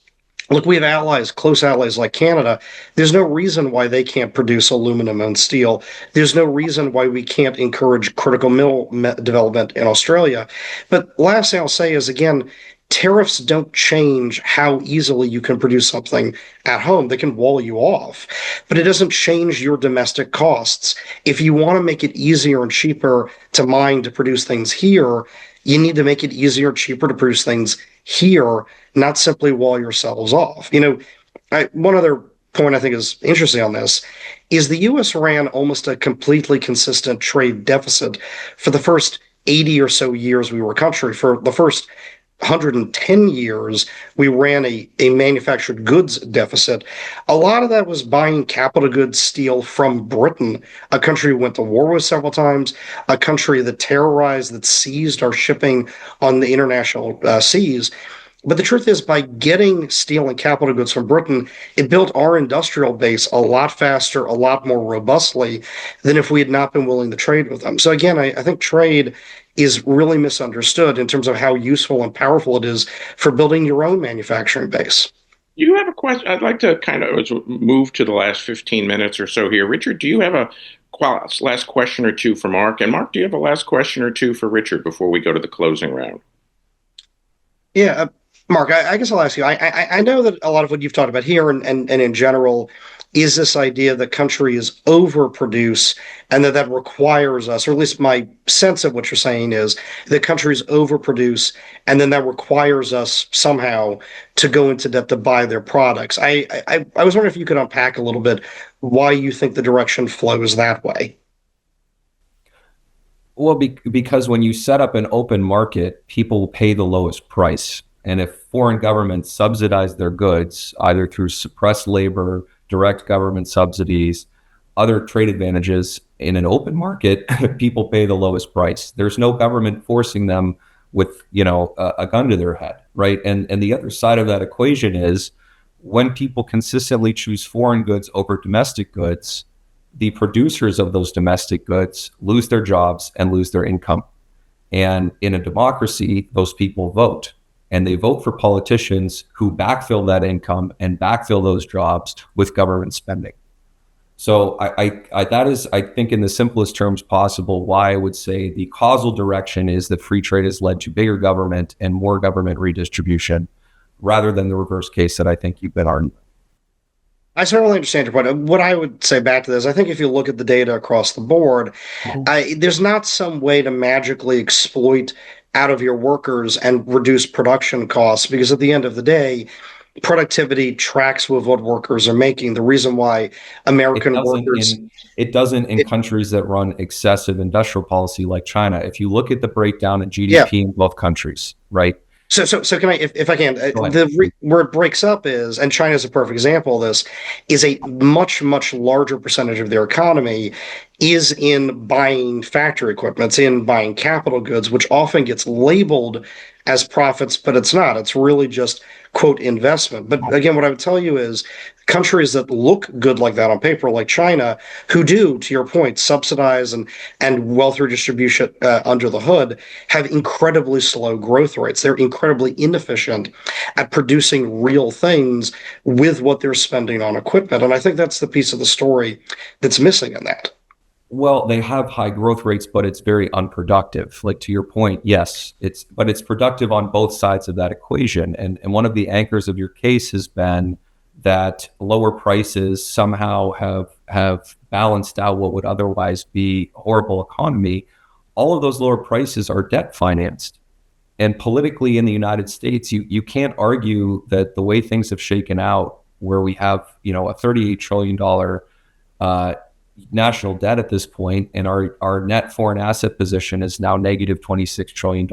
look, we have allies, close allies like Canada. There's no reason why they can't produce aluminum and steel. There's no reason why we can't encourage critical mineral development in Australia. But last thing I'll say is, again, tariffs don't change how easily you can produce something at home. They can wall you off, but it doesn't change your domestic costs. If you want to make it easier and cheaper to mine, to produce things here, you need to make it easier, cheaper to produce things here, not simply wall yourselves off. One other point I think is interesting on this is the U.S. ran almost a completely consistent trade deficit for the first 80 or so years we were a country. For the first 110 years, we ran a manufactured goods deficit. A lot of that was buying capital goods steel from Britain, a country we went to war with several times, a country that terrorized, that seized our shipping on the international seas. But the truth is, by getting steel and capital goods from Britain, it built our industrial base a lot faster, a lot more robustly than if we had not been willing to trade with them. So again, I think trade is really misunderstood in terms of how useful and powerful it is for building your own manufacturing base.
You have a question? I'd like to kind of move to the last 15 minutes or so here. Richard, do you have a last question or two for Mark? And Mark, do you have a last question or two for Richard before we go to the closing round?
Yeah, Mark, I guess I'll ask you. I know that a lot of what you've talked about here and in general is this idea that countries overproduce and that requires us, or at least my sense of what you're saying is that countries overproduce and then that requires us somehow to go into debt to buy their products. I was wondering if you could unpack a little bit why you think the direction flows that way.
Well, because when you set up an open market, people will pay the lowest price. And if foreign governments subsidize their goods, either through suppressed labor, direct government subsidies, other trade advantages, in an open market, people pay the lowest price. There's no government forcing them with, a gun to their head, right? And the other side of that equation is when people consistently choose foreign goods over domestic goods, the producers of those domestic goods lose their jobs and lose their income. And in a democracy, those people vote. and they vote for politicians who backfill that income and backfill those jobs with government spending. So that is, I think, in the simplest terms possible, why I would say the causal direction is that free trade has led to bigger government and more government redistribution, rather than the reverse case that I think you've been arguing.
I certainly understand your point. What I would say back to this, I think if you look at the data across the board, there's not some way to magically exploit out of your workers and reduce production costs, because at the end of the day, productivity tracks with what workers are making. The reason why American workers
it doesn't in countries that run excessive industrial policy like China. If you look at the breakdown in GDP in both countries, right?
So can I, if I can, where it breaks up is, and China is a perfect example of this, is a much, much larger percentage of their economy is in buying factory equipment, it's in buying capital goods, which often gets labeled as profits, but it's not. It's really just, quote, investment. But again, what I would tell you is countries that look good like that on paper, like China, who do, to your point, subsidize and wealth redistribution under the hood, have incredibly slow growth rates. They're incredibly inefficient at producing real things with what they're spending on equipment. And I think that's the piece of the story that's missing in that.
Well, they have high growth rates, but it's very unproductive. Like, to your point, yes, it's productive on both sides of that equation. And one of the anchors of your case has been that lower prices somehow have balanced out what would otherwise be a horrible economy. All of those lower prices are debt financed. And politically in the United States, you can't argue that the way things have shaken out, where we have, a $38 trillion national debt at this point, and our net foreign asset position is now negative $26 trillion,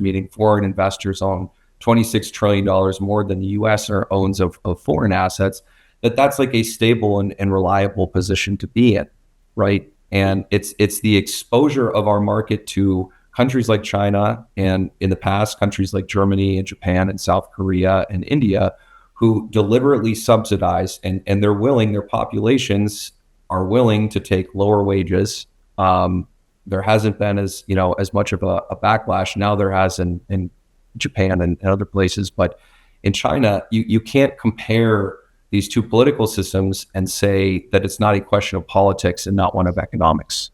meaning foreign investors own $26 trillion more than the U.S. owns of foreign assets, that's like a stable and reliable position to be in, right? And it's the exposure of our market to countries like China, and in the past, countries like Germany and Japan and South Korea and India, who deliberately subsidize, and their populations are willing to take lower wages. There hasn't been as much of a backlash. Now there has in Japan and other places, but in China, you can't compare these two political systems and say that it's not a question of politics and not one of economics.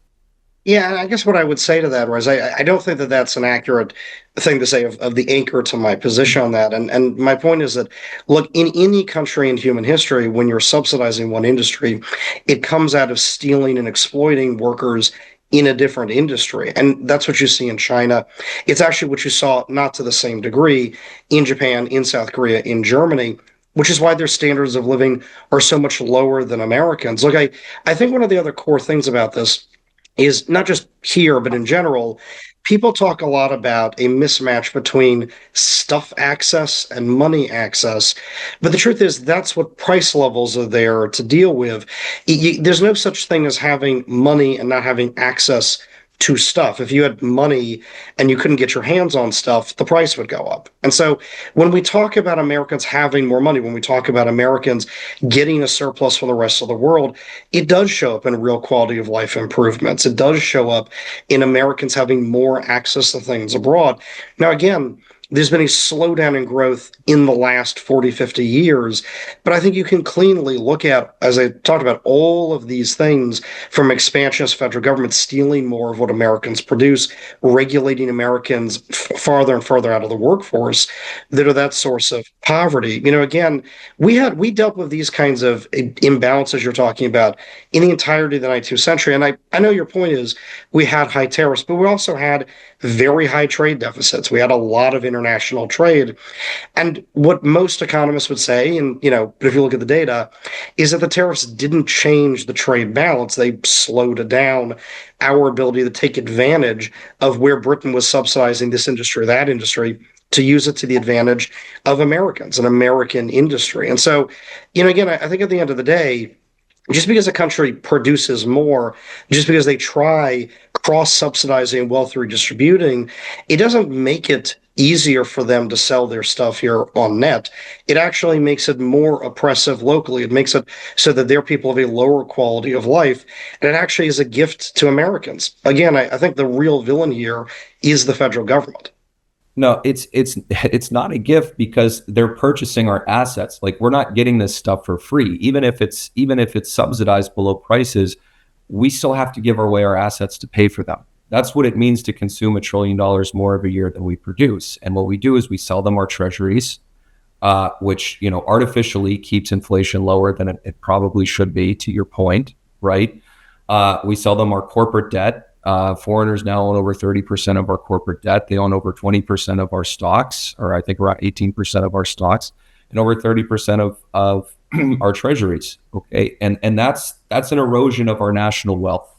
Yeah, and I guess what I would say to that was I don't think that that's an accurate thing to say of the anchor to my position on that. And my point is that, look, in any country in human history, when you're subsidizing one industry, it comes out of stealing and exploiting workers in a different industry. And that's what you see in China. It's actually what you saw, not to the same degree, in Japan, in South Korea, in Germany, which is why their standards of living are so much lower than Americans. Look, I think one of the other core things about this is not just here, but in general, people talk a lot about a mismatch between stuff access and money access. But the truth is, that's what price levels are there to deal with. There's no such thing as having money and not having access to stuff. If you had money and you couldn't get your hands on stuff, the price would go up. And so when we talk about Americans having more money, when we talk about Americans getting a surplus from the rest of the world, it does show up in real quality of life improvements. It does show up in Americans having more access to things abroad. Now, again, there's been a slowdown in growth in the last 40, 50 years. But I think you can cleanly look at, as I talked about, all of these things from expansionist federal government stealing more of what Americans produce, regulating Americans farther and farther out of the workforce, that are that source of poverty. Again, we dealt with these kinds of imbalances you're talking about in the entirety of the 19th century. And I know your point is we had high tariffs, but we also had very high trade deficits. We had a lot of international trade. And what most economists would say, and but if you look at the data, is that the tariffs didn't change the trade balance. They slowed down our ability to take advantage of where Britain was subsidizing this industry or that industry, to use it to the advantage of Americans and American industry. And so, again, I think at the end of the day, just because a country produces more, just because they try cross-subsidizing and wealth redistributing, it doesn't make it easier for them to sell their stuff here on net. It actually makes it more oppressive locally. It makes it so that their people have a lower quality of life. And it actually is a gift to Americans. Again, I think the real villain here is the federal government.
No, it's not a gift because they're purchasing our assets. Like, we're not getting this stuff for free. Even if it's subsidized below prices, we still have to give away our assets to pay for them. That's what it means to consume $1 trillion more every year than we produce. And what we do is we sell them our treasuries, which, artificially keeps inflation lower than it probably should be, to your point, right? We sell them our corporate debt. Foreigners now own over 30% of our corporate debt. They own over 20% of our stocks, or I think around 18% of our stocks, and over 30% of our treasuries. Okay. And that's an erosion of our national wealth,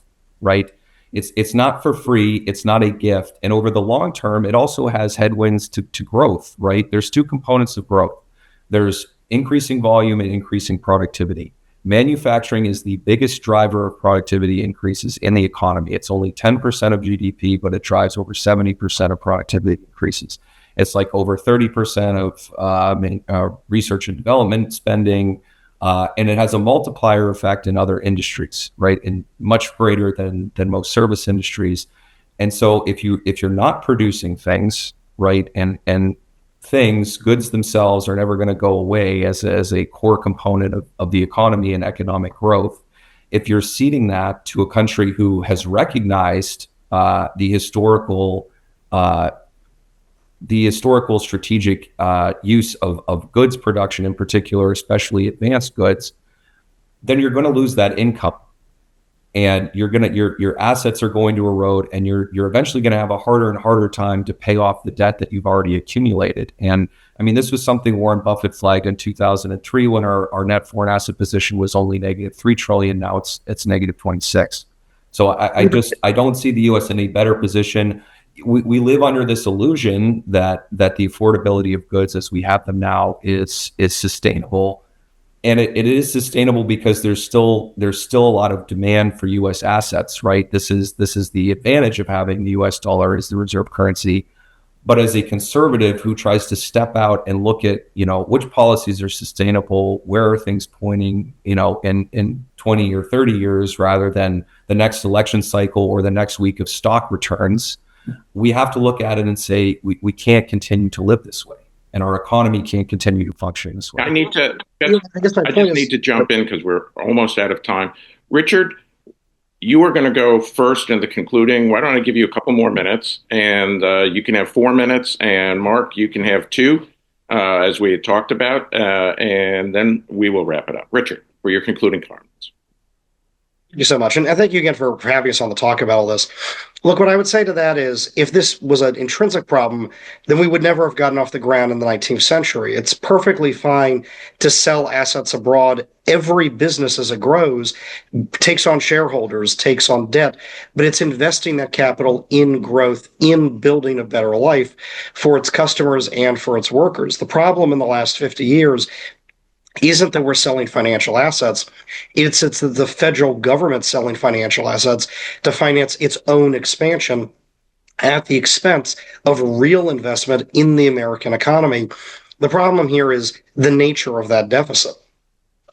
right? It's not for free. It's not a gift. And over the long term, it also has headwinds to growth, right? There's two components of growth. There's increasing volume and increasing productivity. Manufacturing is the biggest driver of productivity increases in the economy. It's only 10% of GDP, but it drives over 70% of productivity increases. It's like over 30% of research and development spending, and it has a multiplier effect in other industries, right? And much greater than most service industries. And so if you're not producing things, right, and goods themselves are never going to go away as a core component of the economy and economic growth. If you're ceding that to a country who has recognized the historical strategic use of goods production in particular, especially advanced goods, then you're going to lose that income. And your assets are going to erode, and you're eventually going to have a harder and harder time to pay off the debt that you've already accumulated. And I mean, this was something Warren Buffett flagged in 2003 when our net foreign asset position was only negative $3 trillion. Now it's negative 26. So I don't see the U.S. in a better position. We live under this illusion that the affordability of goods as we have them now is sustainable. And it is sustainable because there's still a lot of demand for U.S. assets, right? This is the advantage of having the U.S. dollar as the reserve currency. But as a conservative who tries to step out and look at, which policies are sustainable, where are things pointing, in 20 or 30 years rather than the next election cycle or the next week of stock returns, we have to look at it and say we can't continue to live this way. And our economy can't continue to function this way.
I just need to jump in because we're almost out of time. Richard, you are going to go first in the concluding. Why don't I give you a couple more minutes, and you can have 4 minutes, and Mark, you can have 2, as we had talked about, and then we will wrap it up. Richard, for your concluding comments.
Thank you so much. And thank you again for having us on to talk about all this. Look, what I would say to that is if this was an intrinsic problem, then we would never have gotten off the ground in the 19th century. It's perfectly fine to sell assets abroad. Every business as it grows takes on shareholders, takes on debt, but it's investing that capital in growth, in building a better life for its customers and for its workers. The problem in the last 50 years isn't that we're selling financial assets. It's the federal government selling financial assets to finance its own expansion at the expense of real investment in the American economy. The problem here is the nature of that deficit.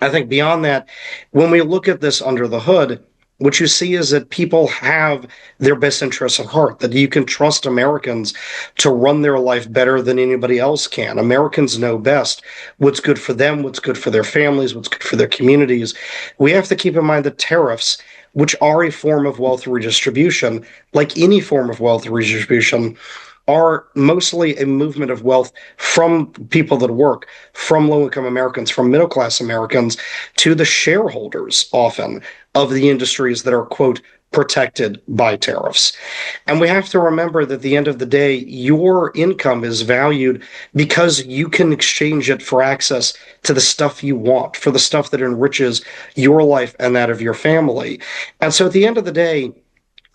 I think beyond that, when we look at this under the hood, what you see is that people have their best interests at heart, that you can trust Americans to run their life better than anybody else can. Americans know best what's good for them, what's good for their families, what's good for their communities. We have to keep in mind that tariffs, which are a form of wealth redistribution, like any form of wealth redistribution, are mostly a movement of wealth from people that work, from low-income Americans, from middle-class Americans, to the shareholders, often, of the industries that are, quote, protected by tariffs. And we have to remember that at the end of the day, your income is valued because you can exchange it for access to the stuff you want, for the stuff that enriches your life and that of your family. And so at the end of the day,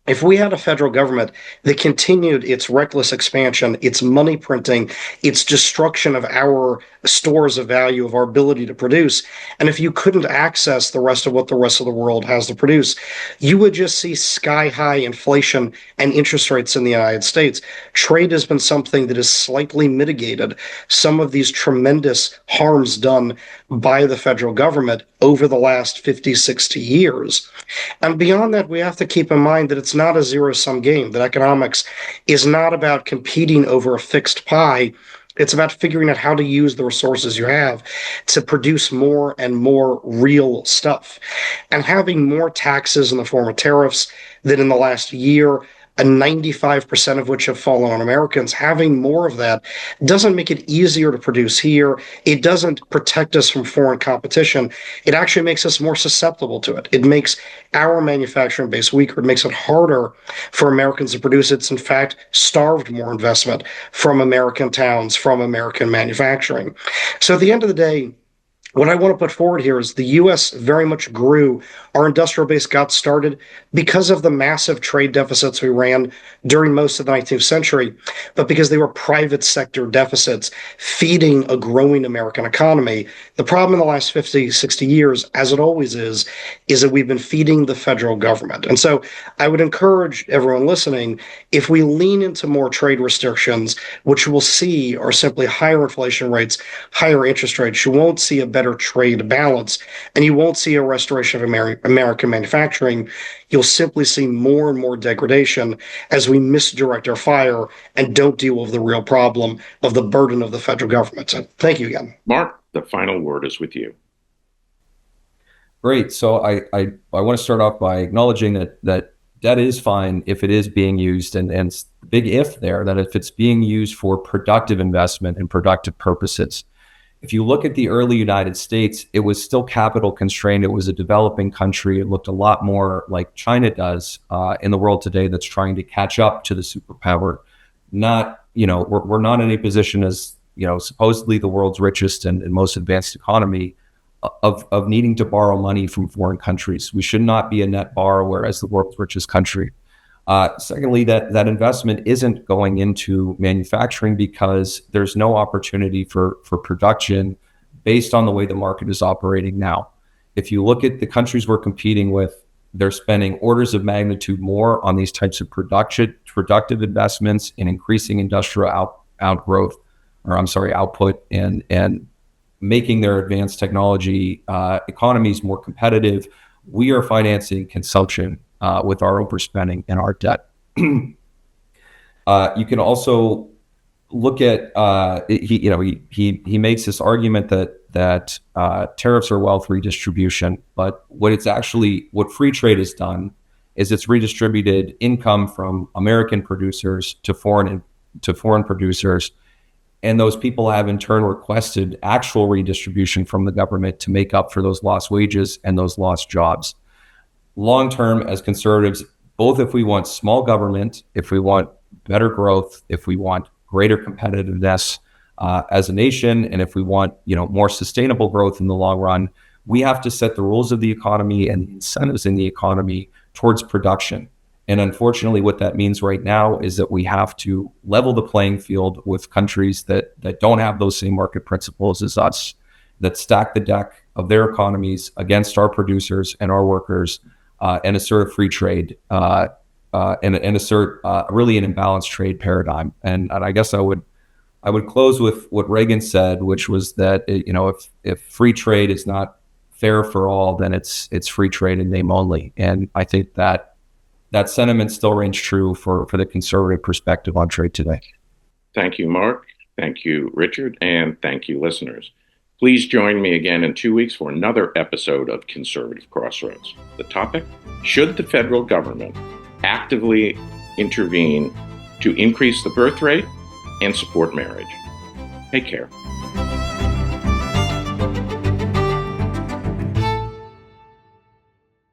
if we had a federal government that continued its reckless expansion, its money printing, its destruction of our stores of value, of our ability to produce, and if you couldn't access the rest of what the rest of the world has to produce, you would just see sky-high inflation and interest rates in the United States. Trade has been something that has slightly mitigated some of these tremendous harms done by the federal government over the last 50, 60 years. And beyond that, we have to keep in mind that it's not a zero-sum game, that economics is not about competing over a fixed pie. It's about figuring out how to use the resources you have to produce more and more real stuff. And having more taxes in the form of tariffs than in the last year, and 95% of which have fallen on Americans, having more of that doesn't make it easier to produce here. It doesn't protect us from foreign competition. It actually makes us more susceptible to it. It makes our manufacturing base weaker. It makes it harder for Americans to produce. It's, in fact, starved more investment from American towns, from American manufacturing. So at the end of the day, what I want to put forward here is the U.S. very much grew. Our industrial base got started because of the massive trade deficits we ran during most of the 19th century, but because they were private sector deficits feeding a growing American economy. The problem in the last 50, 60 years, as it always is that we've been feeding the federal government. And so I would encourage everyone listening, if we lean into more trade restrictions, which we'll see are simply higher inflation rates, higher interest rates, you won't see a better trade balance, and you won't see a restoration of American manufacturing. You'll simply see more and more degradation as we misdirect our fire and don't deal with the real problem of the burden of the federal government. So thank you again.
Mark, the final word is with you.
Great. So I want to start off by acknowledging that debt is fine if it is being used, and big if there, that if it's being used for productive investment and productive purposes. If you look at the early United States, it was still capital constrained. It was a developing country. It looked a lot more like China does in the world today that's trying to catch up to the superpower. Not, we're not in a position as, supposedly the world's richest and most advanced economy of needing to borrow money from foreign countries. We should not be a net borrower as the world's richest country. Secondly, that investment isn't going into manufacturing because there's no opportunity for production based on the way the market is operating now. If you look at the countries we're competing with, they're spending orders of magnitude more on these types of productive investments in increasing industrial output and making their advanced technology economies more competitive. We are financing consumption with our overspending and our debt. You can also look at he makes this argument that tariffs are wealth redistribution, but what free trade has done is it's redistributed income from American producers to foreign producers, and those people have in turn requested actual redistribution from the government to make up for those lost wages and those lost jobs. Long term, as conservatives, both if we want small government, if we want better growth, if we want greater competitiveness as a nation, and if we want more sustainable growth in the long run, we have to set the rules of the economy and the incentives in the economy towards production. And unfortunately, what that means right now is that we have to level the playing field with countries that don't have those same market principles as us, that stack the deck of their economies against our producers and our workers, and assert free trade, and assert really an imbalanced trade paradigm. And I guess I would close with what Reagan said, which was that if free trade is not fair for all, then it's free trade in name only. And I think that sentiment still reigns true for the conservative perspective on trade today.
Thank you, Mark. Thank you, Richard. And thank you, listeners. Please join me again in 2 weeks for another episode of Conservative Crossroads. The topic: should the federal government actively intervene to increase the birth rate and support marriage? Take care.